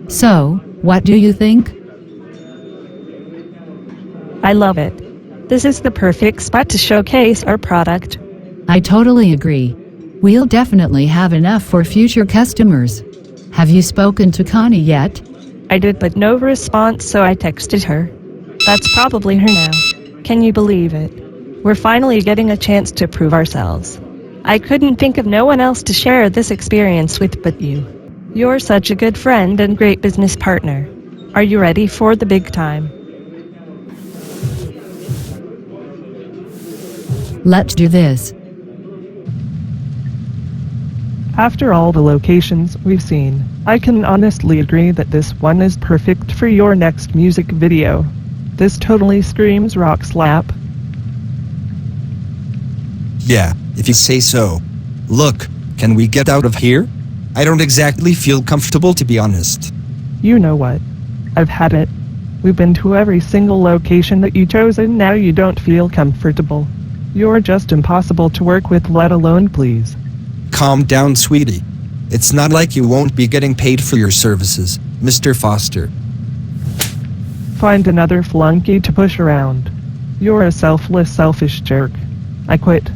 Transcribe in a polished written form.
So, what do you think? I love it. This is the perfect spot to showcase our product. I totally agree. We'll definitely have enough for future customers. Have you spoken to Connie yet? I did, but no response, so I texted her. That's probably her now. Can you believe it? We're finally getting a chance to prove ourselves. I couldn't think of no one else to share this experience with but you. You're such a good friend and great business partner. Are you ready for the big time? Let's do this. After all the locations we've seen, I can honestly agree that this one is perfect for your next music video. This totally screams RockSlap. Yeah, if you say so. Look, can we get out of here? I don't exactly feel comfortable, to be honest. You know what? I've had it. We've been to every single location that you chose and now you don't feel comfortable. You're just impossible to work with, let alone please. Calm down, sweetie. It's not like you won't be getting paid for your services, Mr. Foster. Find another flunky to push around. You're a selfless, selfish jerk. I quit.